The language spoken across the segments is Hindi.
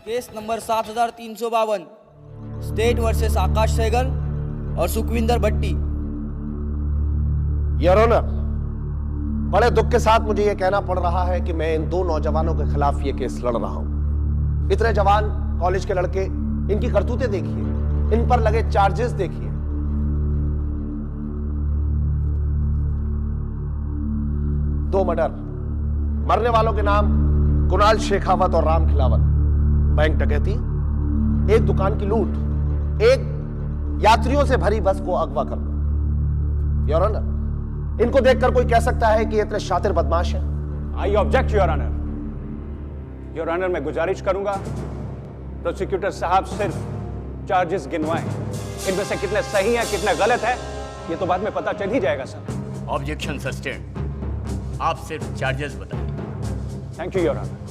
केस नंबर 7352 स्टेट वर्सेस आकाश सहगल और सुखविंदर भट्टी। योर ऑनर, बड़े दुख के साथ मुझे यह कहना पड़ रहा है कि मैं इन दो नौजवानों के खिलाफ यह केस लड़ रहा हूं। इतने जवान कॉलेज के लड़के, इनकी करतूतें देखिए, इन पर लगे चार्जेस देखिए। दो मर्डर, मरने वालों के नाम कुणाल शेखावत और राम खिलावत। बैंक डकैती, एक दुकान की लूट, एक यात्रियों से भरी बस को अगवा करना। योर ऑनर, इनको देखकर कोई कह सकता है कि ये इतने शातिर बदमाश हैं? I object your honour. Your honour, मैं गुजारिश करूंगा प्रोसिक्यूटर साहब सिर्फ चार्जेस गिनवाएं। इनमें से कितने सही हैं, कितने गलत हैं, ये तो बाद में पता चल ही जाएगा सर। Objection sustained. आप सिर्फ चार्जेस बताइए। Thank you your honour.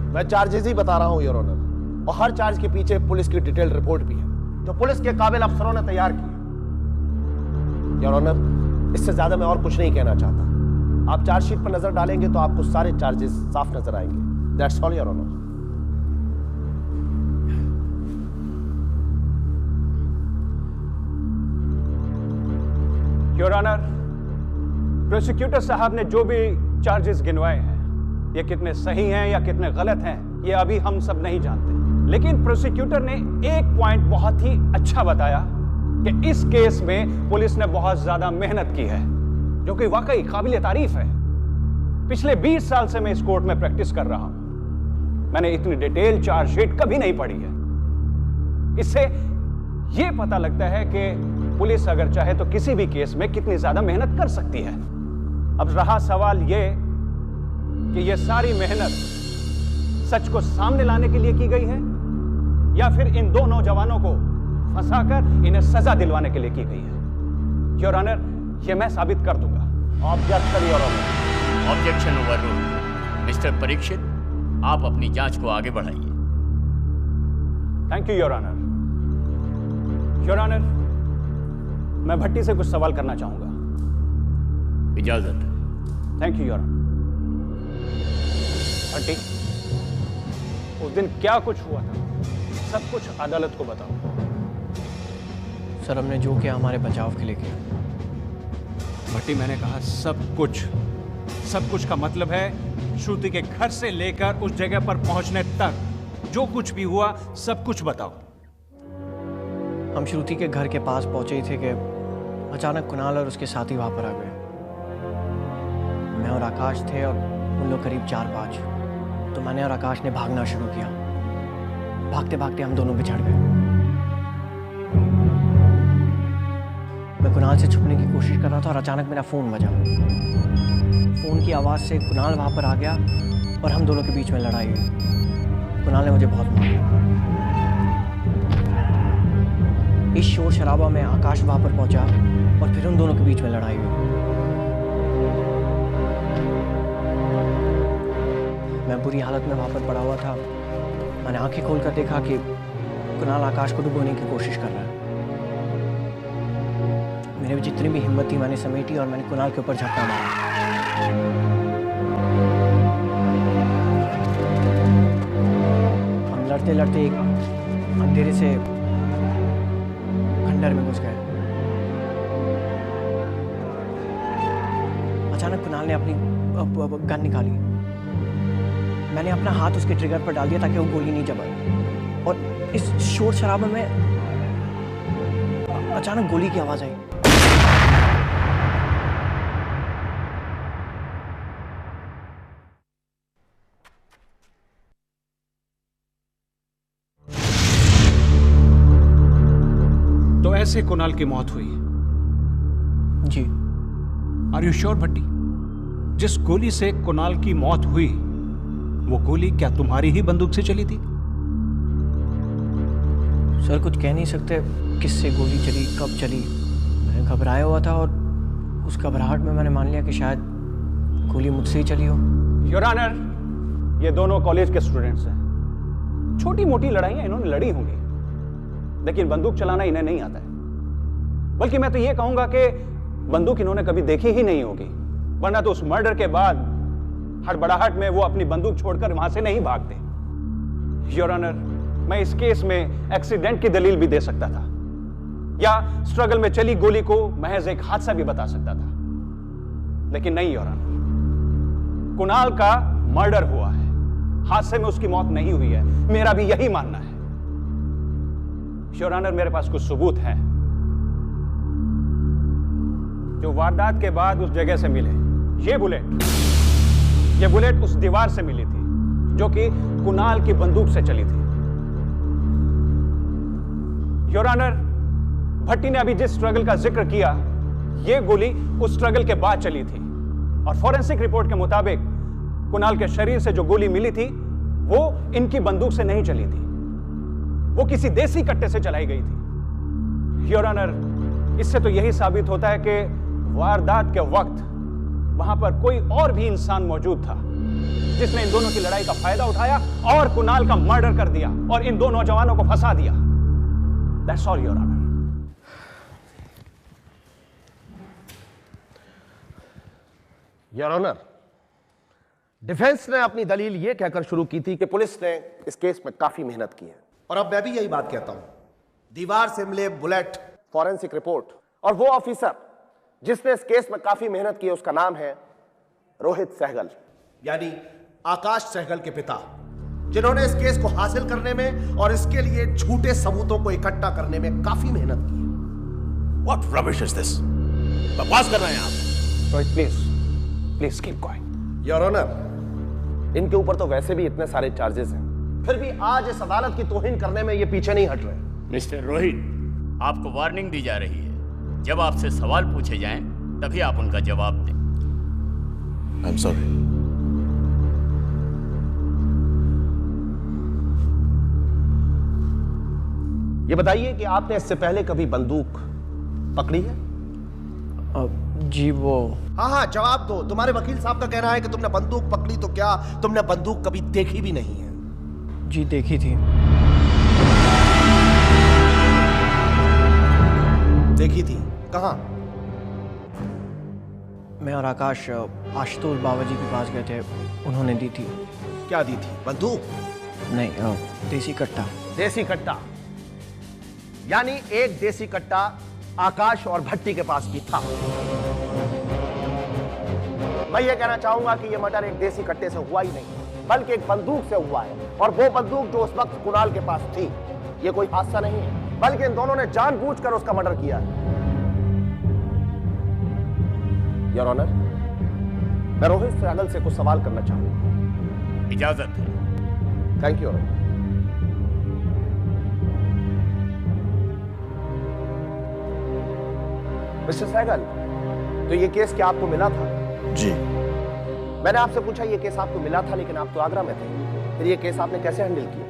मैं चार्जेस ही बता रहा हूं योर ऑनर, और हर चार्ज के पीछे पुलिस की डिटेल रिपोर्ट भी है जो पुलिस के काबिल अफसरों ने तैयार की है। योर ऑनर, इससे ज्यादा मैं और कुछ नहीं कहना चाहता। आप चार्जशीट पर नजर डालेंगे तो आपको सारे चार्जेस साफ नजर आएंगे। That's all your honour. Your honour, prosecutor साहब ने जो भी चार्जेस गिनवाए हैं, ये कितने सही हैं या कितने गलत हैं, ये अभी हम सब नहीं जानते। लेकिन प्रोसिक्यूटर ने एक पॉइंट बहुत ही अच्छा बताया कि इस केस में पुलिस ने बहुत ज्यादा मेहनत की है, जो कि वाकई काबिल तारीफ है। पिछले 20 साल से मैं इस कोर्ट में प्रैक्टिस कर रहा हूं। मैंने इतनी डिटेल चार्जशीट कभी नहीं पढ़ी है। इससे यह पता लगता है कि पुलिस अगर चाहे तो किसी भी केस में कितनी ज्यादा मेहनत कर सकती है। अब रहा सवाल यह कि यह सारी मेहनत सच को सामने लाने के लिए की गई है या फिर इन दो नौजवानों को फंसाकर इन्हें सजा दिलवाने के लिए की गई है। योर ऑनर, यह मैं साबित कर दूंगा। Objection your honour. Objection overruled. Mr Parikshit, आप अपनी जांच को आगे बढ़ाइए। Thank you your honour. Your honour, मैं भट्टी से कुछ सवाल करना चाहूंगा। इजाजत। Thank you your honour. Bhatti, उस दिन क्या कुछ हुआ था, सब कुछ अदालत को बताओ। सर, हमने जो किया हमारे बचाव के लिए किया। भट्टी, मैंने कहा सब कुछ का मतलब है श्रुति के घर से लेकर उस जगह पर पहुंचने तक जो कुछ भी हुआ सब कुछ बताओ। हम श्रुति के घर के पास पहुंचे ही थे कि अचानक कुणाल और उसके साथी वहां पर आ गए। मैं और आकाश थे और उन लोग करीब 4-5। तो मैंने और आकाश ने भागना शुरू किया। भागते भागते हम दोनों बिछड़ गए। मैं कुणाल से छुपने की कोशिश कर रहा था और अचानक मेरा फोन बजा। फोन की आवाज से कुणाल वहां पर आ गया और हम दोनों के बीच में लड़ाई हुई। कुणाल ने मुझे बहुत मारा। इस शोर शराबा में आकाश वहां पर पहुंचा और फिर उन दोनों के बीच में लड़ाई हुई। मैं बुरी हालत में वहां पर पड़ा हुआ था। मैंने आंखें खोलकर देखा कि कुणाल आकाश को डुबोने की कोशिश कर रहा है। मेरे में जितनी भी हिम्मत थी मैंने समेटी और मैंने कुणाल के ऊपर झटका मारा। हम लड़ते लड़ते एक अंधेरे से खंडर में घुस गए। अचानक कुणाल ने अपनी गन निकाली। मैंने अपना हाथ उसके ट्रिगर पर डाल दिया ताकि वो गोली नहीं चबाए। और इस शोर शराबे में अचानक गोली की आवाज आई। तो ऐसे कुणाल की मौत हुई? जी। आर यू श्योर भट्टी? जिस गोली से कुणाल की मौत हुई वो गोली क्या तुम्हारी ही बंदूक से चली थी? सर, कुछ कह नहीं सकते किससे गोली चली, कब चली। मैं घबराया हुआ था और उस घबराहट में मैंने मान लिया कि शायद गोली मुझसे ही चली हो। योर ऑनर, ये दोनों कॉलेज के स्टूडेंट्स हैं। छोटी मोटी लड़ाइयां इन्होंने लड़ी होंगी, लेकिन बंदूक चलाना इन्हें नहीं आता है। बल्कि मैं तो ये कहूंगा कि बंदूक इन्होंने कभी देखी ही नहीं होगी, वरना तो उस मर्डर के बाद हड़बड़ाहट में वो अपनी बंदूक छोड़कर वहां से नहीं भागते। योर ऑनर, मैं इस केस में एक्सीडेंट की दलील भी दे सकता था या स्ट्रगल में चली गोली को महज एक हादसा भी बता सकता था, लेकिन नहीं योर ऑनर, कुणाल का मर्डर हुआ है, हादसे में उसकी मौत नहीं हुई है। मेरा भी यही मानना है। योर ऑनर, मेरे पास कुछ सबूत हैं जो वारदात के बाद उस जगह से मिले। ये बुलेट उस दीवार से मिली थी जो कि कुणाल की बंदूक से चली थी। योर ऑनर, भट्टी ने अभी जिस स्ट्रगल का जिक्र किया, यह गोली उस स्ट्रगल के बाद चली थी और फॉरेंसिक रिपोर्ट के मुताबिक कुणाल के शरीर से जो गोली मिली थी वो इनकी बंदूक से नहीं चली थी, वो किसी देसी कट्टे से चलाई गई थी। योर ऑनर, इससे तो यही साबित होता है कि वारदात के वक्त वहां पर कोई और भी इंसान मौजूद था जिसने इन दोनों की लड़ाई का फायदा उठाया और कुणाल का मर्डर कर दिया और इन दो नौजवानों को फंसा दिया। That's all your honour. Your honour, defence ने अपनी दलील यह कहकर शुरू की थी कि पुलिस ने इस केस में काफी मेहनत की है, और अब मैं भी यही बात कहता हूं। दीवार से मिले बुलेट, फॉरेंसिक रिपोर्ट और वो ऑफिसर जिसने इस केस में काफी मेहनत की है, उसका नाम है रोहित सहगल, यानी आकाश सहगल के पिता, जिन्होंने इस केस को हासिल करने में और इसके लिए झूठे सबूतों को इकट्ठा करने में काफी मेहनत की। What rubbish is this? बकवास कर रहे हैं आप। Rohit, please keep quiet. Your honour, इनके ऊपर तो वैसे भी इतने सारे चार्जेस हैं, फिर भी आज इस अदालत की तौहीन करने में ये पीछे नहीं हट रहे। मिस्टर रोहित, आपको वार्निंग दी जा रही है। जब आपसे सवाल पूछे जाएं, तभी आप उनका जवाब दें। I'm sorry. ये बताइए कि आपने इससे पहले कभी बंदूक पकड़ी है? जी वो हाँ, जवाब दो। तुम्हारे वकील साहब का कहना है कि तुमने बंदूक पकड़ी, तो क्या तुमने बंदूक कभी देखी भी नहीं है? जी देखी थी। देखी थी? कहां? मैं और आकाश आशुतोष बाबा जी के पास गए थे, उन्होंने दी थी। क्या दी थी? बंदूक? नहीं, देसी कट्टा। देसी कट्टा, यानी एक देसी कट्टा आकाश और भट्टी के पास भी था। मैं ये कहना चाहूंगा कि यह मर्डर एक देसी कट्टे से हुआ ही नहीं, बल्कि एक बंदूक से हुआ है, और वो बंदूक जो उस वक्त कुणाल के पास थी, ये कोई हादसा नहीं है, बल्कि इन दोनों ने जानबूझकर उसका मर्डर किया है। योर ऑनर, मैं रोहित सहगल से कुछ सवाल करना चाहूंगा। इजाजत है। Thank you. मिस्टर सहगल, तो ये केस क्या आपको मिला था? जी। मैंने आपसे पूछा ये केस आपको मिला था, लेकिन आप तो आगरा में थे, फिर ये केस आपने कैसे हैंडल किया?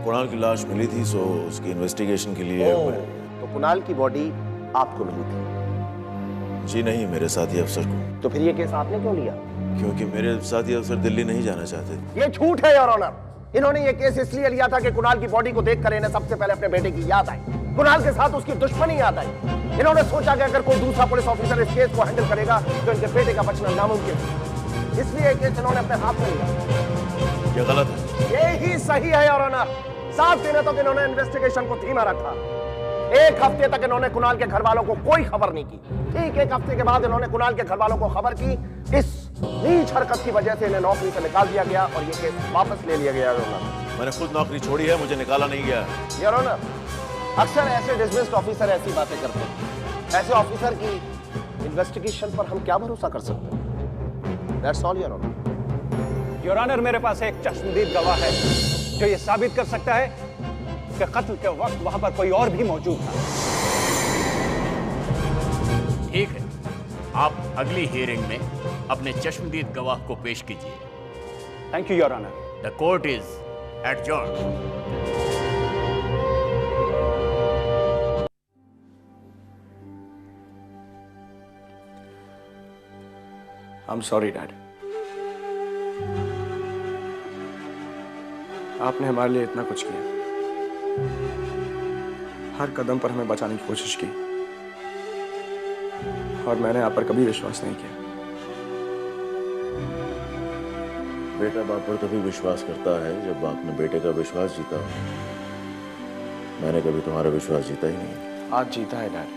कुणाल की लाश मिली थी, सो उसकी इन्वेस्टिगेशन के लिए तो कुणाल की बॉडी आपको मिली थी? जी नहीं, मेरे साथी अफसर को। तो फिर ये केस आपने क्यों लिया? क्योंकि मेरे साथी अफसर दिल्ली नहीं जाना चाहते। ये झूठ है योर ऑनर। इन्होंने ये केस इसलिए लिया था कि कुणाल की बॉडी को देखकर इन्हें सबसे पहले अपने बेटे की याद आई, कुणाल के साथ उसकी दुश्मनी याद आई। इन्होंने सोचा कि अगर कोई दूसरा पुलिस ऑफिसर इस केस को हैंडल करेगा तो इनके बेटे का बचना नामुमकिन है, इसलिए ये केस इन्होंने अपने हाथ में लिया। ये गलत है। यही सही है योर ऑनर। 7 दिनों तक इन्होंने इन्वेस्टिगेशन को धीमा रखा। 1 हफ्ते तक इन्होंने कुणाल के घर वालों को कोई खबर नहीं की। ठीक 1 हफ्ते के बाद इन्होंने कुणाल के घर वालों को खबर की। इस नीच हरकत की वजह से इन्हें नौकरी से निकाल दिया गया और ये केस वापस ले लिया गया। योर ऑनर, मैंने खुद नौकरी छोड़ी है, मुझे निकाला नहीं गया। योर ऑनर, अक्सर ऐसे डिसमिस्ड ऑफिसर ऐसी बातें करते हैं। ऐसे ऑफिसर की इन्वेस्टिगेशन पर हम क्या भरोसा कर सकते हैं? That's all your honour. Your honour, मेरे पास एक चश्मदीद गवाह है जो ये साबित कर सकता है कि कत्ल के वक्त वहां पर कोई और भी मौजूद था। ठीक है, आप अगली हियरिंग में अपने चश्मदीद गवाह को पेश कीजिए। Thank you your honour. The court is adjourned. I'm sorry, Dad. आपने हमारे लिए इतना कुछ किया, हर कदम पर हमें बचाने की कोशिश की, और मैंने आप पर कभी विश्वास नहीं किया। बेटा बाप पर तभी विश्वास करता है जब बाप ने बेटे का विश्वास जीता हो। मैंने कभी तुम्हारा विश्वास जीता ही नहीं। आज जीता है डैड।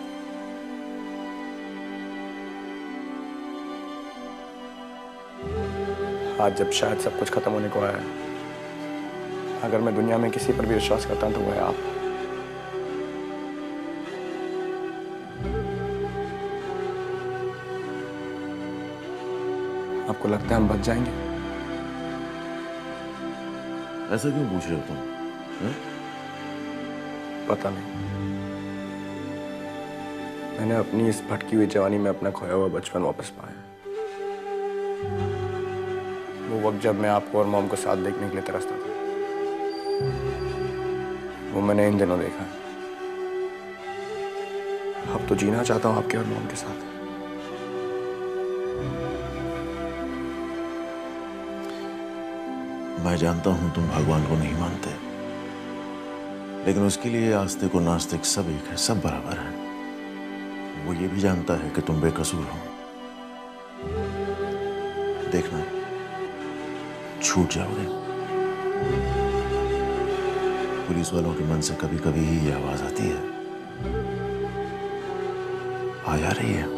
आज जब शायद सब कुछ खत्म होने को आया है, अगर मैं दुनिया में किसी पर भी विश्वास करता हूं तो वो है आप। आपको लगता है हम बच जाएंगे? ऐसा क्यों पूछ रहे हो तुम? पता नहीं। मैंने अपनी इस भटकी हुई जवानी में अपना खोया हुआ बचपन वापस पाया। वो वक्त जब मैं आपको और मॉम को साथ देखने के लिए तरसता था, वो मैंने इन दिनों देखा है। अब तो जीना चाहता हूं आपके और मॉम के साथ। मैं जानता हूं तुम भगवान को नहीं मानते, लेकिन उसके लिए आस्तिक और नास्तिक सब एक है, सब बराबर है। वो ये भी जानता है कि तुम बेकसूर हो। देखना, छूट जाओगे। पुलिस वालों के मन से कभी कभी ही ये आवाज आती है, आ जा रही है।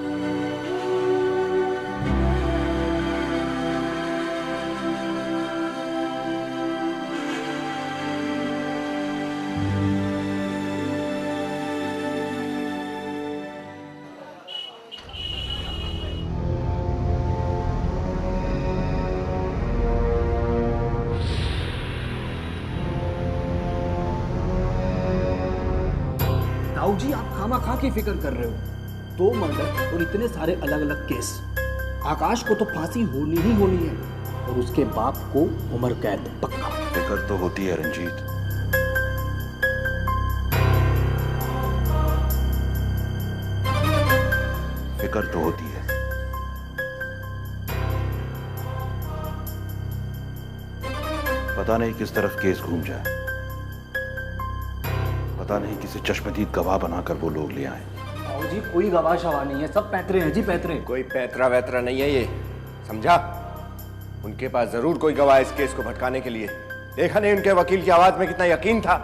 ताऊ जी, आप खामा खा की फिक्र कर रहे हो। 2 मर्डर और इतने सारे अलग अलग केस। आकाश को तो फांसी होनी ही होनी है और उसके बाप को उम्र कैद पक्का। फिक्र तो होती है रंजीत, फिक्र तो होती है। पता नहीं किस तरफ केस घूम जाए, पता नहीं किसी चश्मदीद गवाह बनाकर वो लोग ले आए। ताऊ जी, कोई गवाह शवाह नहीं है, सब पैतरे हैं जी, पैतरे। कोई पैतरा वैतरा नहीं है ये, समझा? उनके पास जरूर कोई गवाह इस केस को भटकाने के लिए। देखा नहीं उनके वकील की आवाज में कितना यकीन था।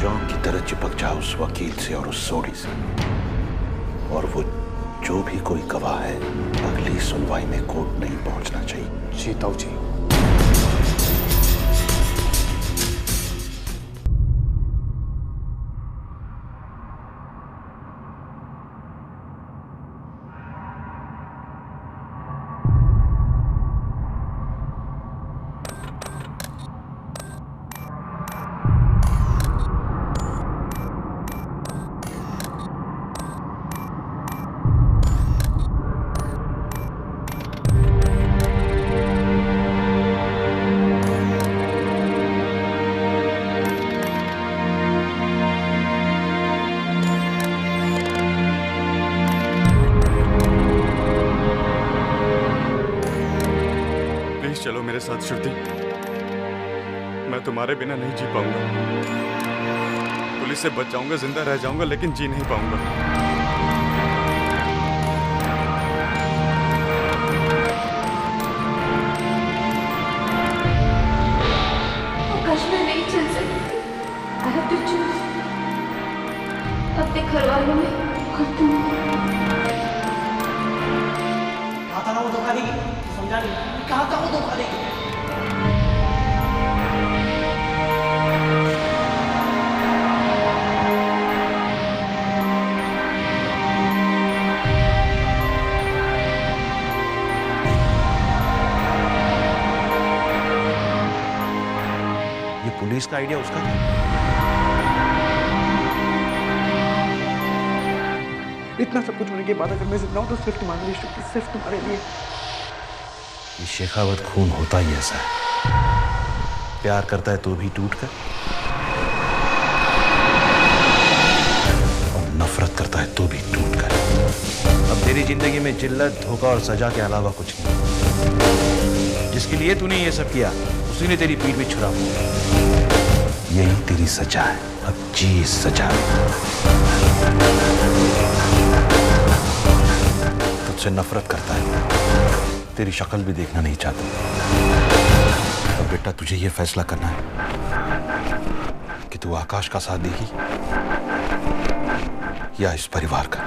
जौं की तरह चिपक जाओ उस वकील से और उस सोडी से, और वो जो भी कोई गवाह है अगली सुनवाई में कोर्ट नहीं पहुंचना चाहिए। जी ताऊ जी। चलो मेरे साथ श्रुति, मैं तुम्हारे बिना नहीं जी पाऊंगा। पुलिस से बच जाऊंगा, जिंदा रह जाऊंगा, लेकिन जी नहीं पाऊंगा। आकाश, मैं नहीं चल सकती। I have to choose। अपने घर वालों में और तुम। कहा था ना वो धोखा देगी, समझा नहीं? कहा था वो धोखा देगी। ये पुलिस का आइडिया उसका था। इतना सब कुछ होने के बाद अगर मैं जिंदा हूं तो सिर्फ तुम्हारे लिए श्रुति, सिर्फ तुम्हारे लिए। ये शेखावत खून होता ही ऐसा है, प्यार करता है तो भी टूट कर, और नफरत करता है तो भी टूट कर। अब तेरी जिंदगी में जिल्लत, धोखा और सजा के अलावा कुछ नहीं। जिसके लिए तूने ये सब किया उसी ने तेरी पीठ में छुरा मारा। यही तेरी सजा है, अब जी सजा। तुझसे नफरत करता है, तेरी शक्ल भी देखना नहीं चाहता। अब बेटा तुझे ये फैसला करना है कि तू आकाश का साथ देगी या इस परिवार का।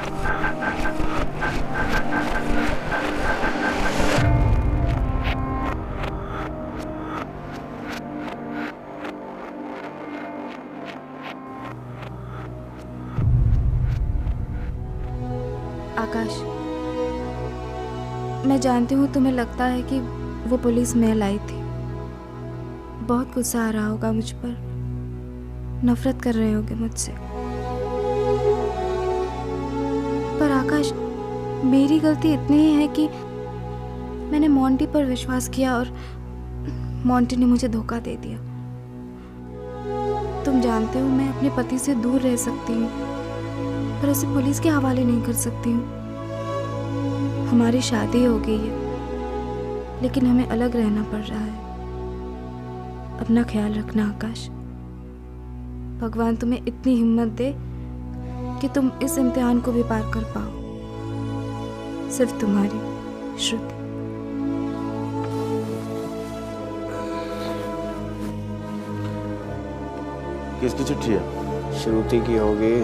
आकाश, मैं जानती हूँ तुम्हें लगता है कि वो पुलिस मैं लाई थी। बहुत गुस्सा आ रहा होगा मुझ पर, नफरत कर रहे होगे मुझसे। पर आकाश, मेरी गलती इतनी ही है कि मैंने मोंटी पर विश्वास किया और मोंटी ने मुझे धोखा दे दिया। तुम जानते हो मैं अपने पति से दूर रह सकती हूँ, पर उसे पुलिस के हवाले नहीं कर सकती हूँ। हमारी शादी हो गई है, लेकिन हमें अलग रहना पड़ रहा है। अपना ख्याल रखना आकाश। भगवान तुम्हें इतनी हिम्मत दे कि तुम इस इम्तिहान को भी पार कर पाओ। सिर्फ तुम्हारी श्रुति। किसकी चिट्ठी है? श्रुति की होगी।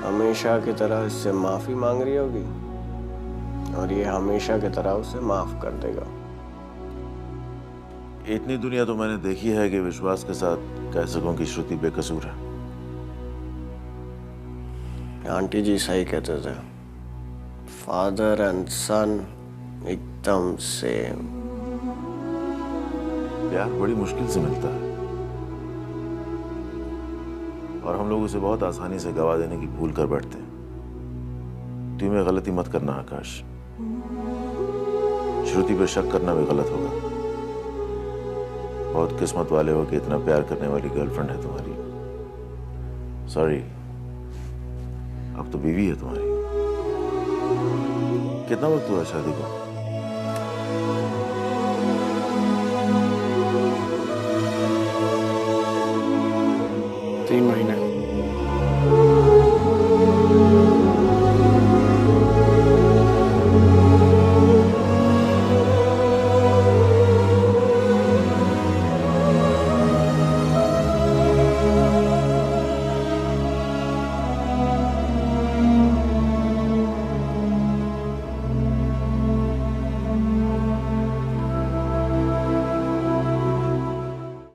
हमेशा की तरह इससे माफी मांग रही होगी और ये हमेशा की तरह उसे माफ कर देगा। इतनी दुनिया तो मैंने देखी है कि विश्वास के साथ कह सकूं कि श्रुति बेकसूर है। आंटी जी सही कहते थे, फादर एंड सन एकदम सेम। प्यार बड़ी मुश्किल से मिलता है और हम लोग उसे बहुत आसानी से गवा देने की भूल कर बैठते हैं। तू में गलती मत करना आकाश। श्रुति पे शक करना भी गलत होगा। बहुत किस्मत वाले हो कि इतना प्यार करने वाली गर्लफ्रेंड है तुम्हारी। सॉरी, अब तो बीवी है तुम्हारी। कितना वक्त हुआ शादी को?